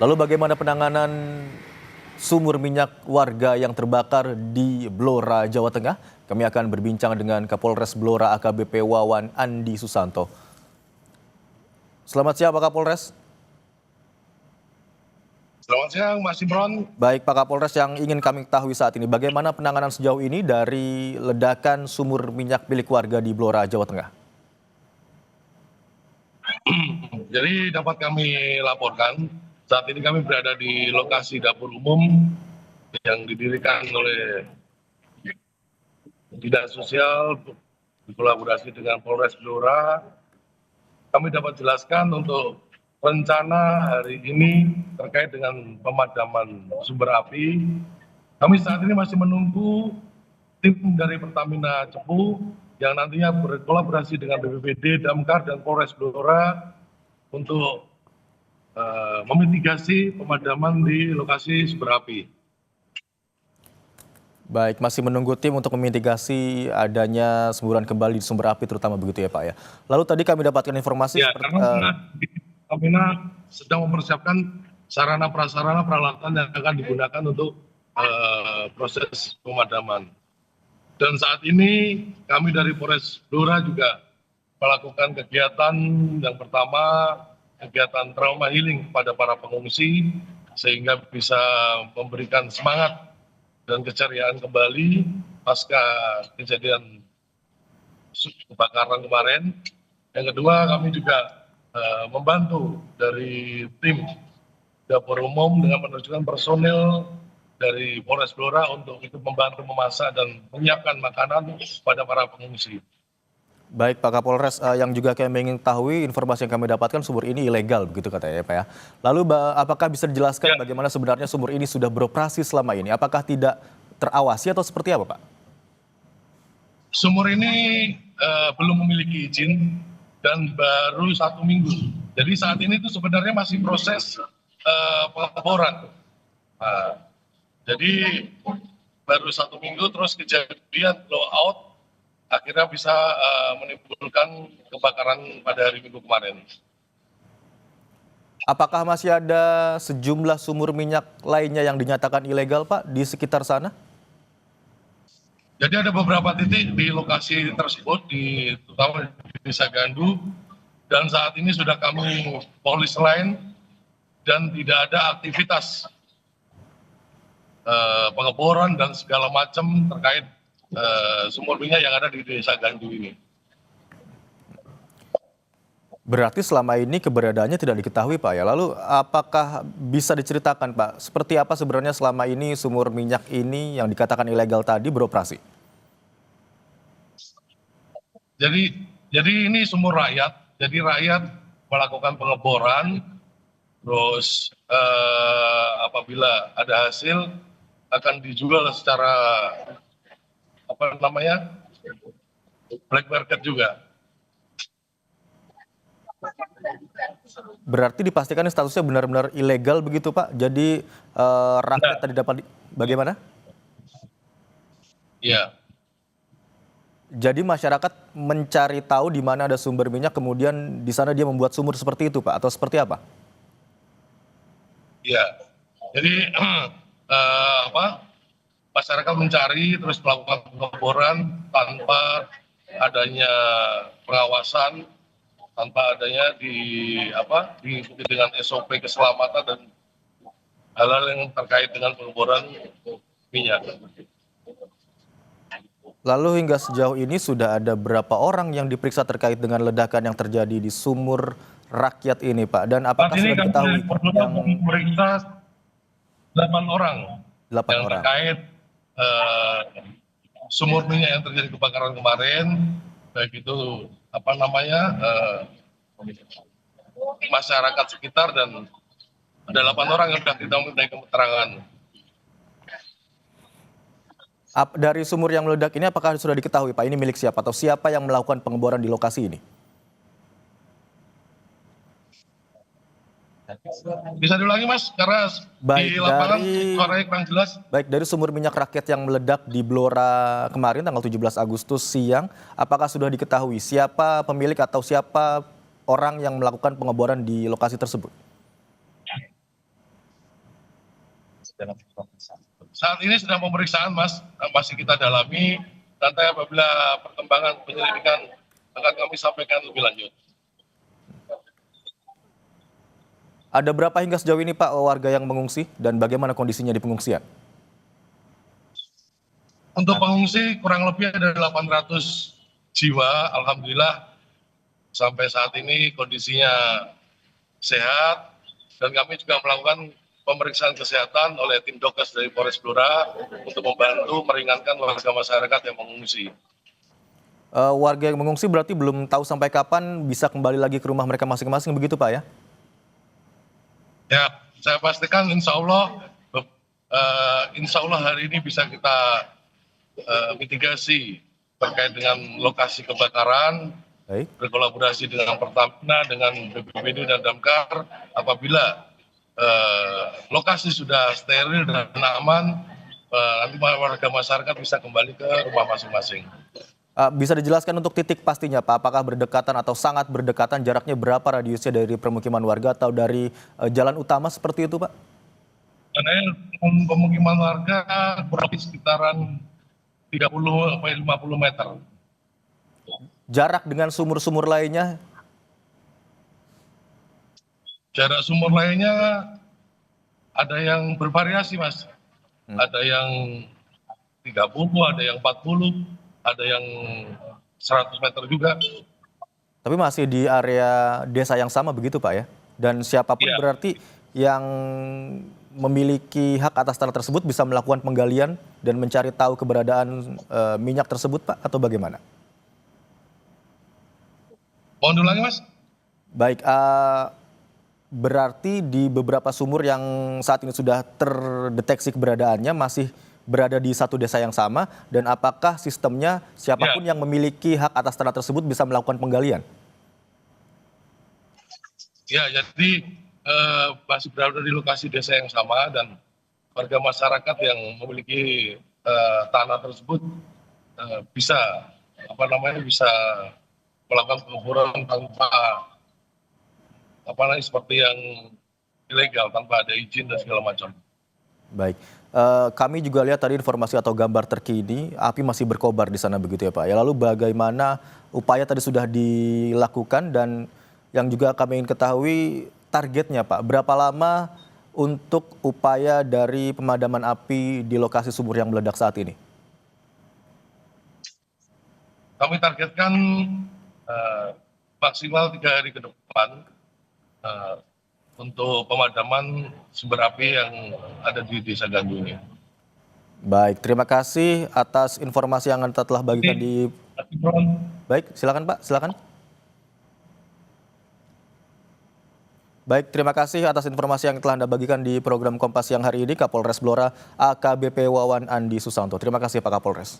Lalu bagaimana penanganan sumur minyak warga yang terbakar di Blora, Jawa Tengah? Kami akan berbincang dengan Kapolres Blora AKBP Wawan Andi Susanto. Selamat siang Pak Kapolres. Selamat siang Mas Imron. Baik Pak Kapolres, yang ingin kami ketahui saat ini, bagaimana penanganan sejauh ini dari ledakan sumur minyak milik warga di Blora, Jawa Tengah? Jadi dapat kami laporkan, saat ini kami berada di lokasi dapur umum yang didirikan oleh Dinas Sosial berkolaborasi dengan Polres Blora. Kami dapat jelaskan untuk rencana hari ini terkait dengan pemadaman sumber api. Kami saat ini masih menunggu tim dari Pertamina Cepu yang nantinya berkolaborasi dengan BPBD, Damkar, dan Polres Blora untuk memitigasi pemadaman di lokasi sumber api. Baik, masih menunggu tim untuk memitigasi adanya semburan kembali di sumber api terutama begitu ya Pak ya. Lalu tadi kami dapatkan informasi Ya, karena Pertamina sedang mempersiapkan sarana prasarana peralatan yang akan digunakan untuk proses pemadaman. Dan saat ini kami dari Polres Blora juga melakukan kegiatan yang pertama, kegiatan trauma healing kepada para pengungsi sehingga bisa memberikan semangat dan keceriaan kembali pasca kejadian kebakaran kemarin. Yang kedua, kami juga membantu dari tim dapur umum dengan menunjukkan personil dari Polres Blora untuk ikut membantu memasak dan menyiapkan makanan pada para pengungsi. Baik Pak Kapolres, yang juga kami ingin tahu, informasi yang kami dapatkan sumur ini ilegal begitu katanya ya Pak ya. Lalu apakah bisa dijelaskan bagaimana sebenarnya sumur ini sudah beroperasi selama ini? Apakah tidak terawasi atau seperti apa Pak? Sumur ini belum memiliki izin dan baru 1 minggu. Jadi saat ini itu sebenarnya masih proses pelaporan. Jadi baru 1 minggu terus kejadian blowout akhirnya bisa menimbulkan kebakaran pada hari Minggu kemarin. Apakah masih ada sejumlah sumur minyak lainnya yang dinyatakan ilegal Pak di sekitar sana? Jadi ada beberapa titik di lokasi tersebut, terutama di Desa Gandu, dan saat ini sudah kami polis line dan tidak ada aktivitas pengeboran dan segala macam terkait sumur minyak yang ada di Desa Gandu ini. Berarti selama ini keberadaannya tidak diketahui Pak ya. Lalu apakah bisa diceritakan Pak, seperti apa sebenarnya selama ini sumur minyak ini yang dikatakan ilegal tadi beroperasi? Jadi ini sumur rakyat, jadi rakyat melakukan pengeboran, terus apabila ada hasil akan dijual secara black market juga. Berarti dipastikan statusnya benar-benar ilegal begitu Pak? Jadi rakyat tadi dapat bagaimana? Iya. Jadi masyarakat mencari tahu di mana ada sumber minyak, kemudian di sana dia membuat sumur seperti itu Pak, atau seperti apa? Iya. Jadi masyarakat mencari terus melakukan pengeboran tanpa adanya pengawasan, tanpa adanya diikuti dengan SOP keselamatan dan hal-hal yang terkait dengan pengeboran minyak. Lalu hingga sejauh ini sudah ada berapa orang yang diperiksa terkait dengan ledakan yang terjadi di sumur rakyat ini Pak? Dan apakah sudah diketahui yang memeriksa 8 orang yang orang terkait sumur minyak yang terjadi kebakaran kemarin, baik itu masyarakat sekitar, dan ada 8 orang yang sudah kita minta keterangan. Dari sumur yang meledak ini apakah sudah diketahui Pak ini milik siapa atau siapa yang melakukan pengeboran di lokasi ini? Bisa diulangi Mas, karena di lapangan suaranya kurang jelas. Baik, dari sumur minyak rakyat yang meledak di Blora kemarin tanggal 17 Agustus siang, apakah sudah diketahui siapa pemilik atau siapa orang yang melakukan pengeboran di lokasi tersebut? Saat ini sedang pemeriksaan, Mas, masih kita dalami. Nanti apabila perkembangan penyelidikan akan kami sampaikan lebih lanjut. Ada berapa hingga sejauh ini Pak warga yang mengungsi dan bagaimana kondisinya di pengungsian? Untuk pengungsi kurang lebih ada 800 jiwa. Alhamdulillah sampai saat ini kondisinya sehat dan kami juga melakukan pemeriksaan kesehatan oleh tim Dokes dari Polres Blora untuk membantu meringankan warga masyarakat yang mengungsi. Warga yang mengungsi berarti belum tahu sampai kapan bisa kembali lagi ke rumah mereka masing-masing begitu Pak ya? Ya, saya pastikan insya Allah hari ini bisa kita mitigasi terkait dengan lokasi kebakaran, Baik. berkolaborasi dengan Pertamina, dengan BPBD dan Damkar. Apabila lokasi sudah steril dan aman, nanti warga masyarakat bisa kembali ke rumah masing-masing. Bisa dijelaskan untuk titik pastinya Pak, apakah berdekatan atau sangat berdekatan, jaraknya berapa radiusnya dari permukiman warga atau dari jalan utama seperti itu Pak? Karena pemukiman warga kurang lebih sekitaran 30-50 meter. Jarak dengan sumur-sumur lainnya? Jarak sumur lainnya ada yang bervariasi, Mas. Ada yang 30, ada yang 40, ada yang 100 meter juga. Tapi masih di area desa yang sama begitu Pak ya? Dan siapapun Iya. berarti yang memiliki hak atas tanah tersebut bisa melakukan penggalian dan mencari tahu keberadaan minyak tersebut Pak atau bagaimana? Mohon diulangi, Mas. Baik, berarti di beberapa sumur yang saat ini sudah terdeteksi keberadaannya masih berada di satu desa yang sama, dan apakah sistemnya siapapun yang memiliki hak atas tanah tersebut bisa melakukan penggalian? Ya, jadi masih berada di lokasi desa yang sama dan warga masyarakat yang memiliki tanah tersebut bisa bisa melakukan pengeboran tanpa seperti yang ilegal, tanpa ada izin dan segala macam. Baik, kami juga lihat tadi informasi atau gambar terkini, api masih berkobar di sana begitu ya Pak. Ya, lalu bagaimana upaya tadi sudah dilakukan dan yang juga kami ingin ketahui targetnya Pak, berapa lama untuk upaya dari pemadaman api di lokasi sumur yang meledak saat ini? Kami targetkan maksimal 3 hari ke depan untuk pemadaman sumber api yang ada di Desa Gandu ini. Baik, terima kasih atas informasi yang Anda telah bagikan di... Baik, silakan Pak, silakan. Baik, terima kasih atas informasi yang telah Anda bagikan di program Kompas Siang hari ini, Kapolres Blora AKBP Wawan Andi Susanto. Terima kasih Pak Kapolres.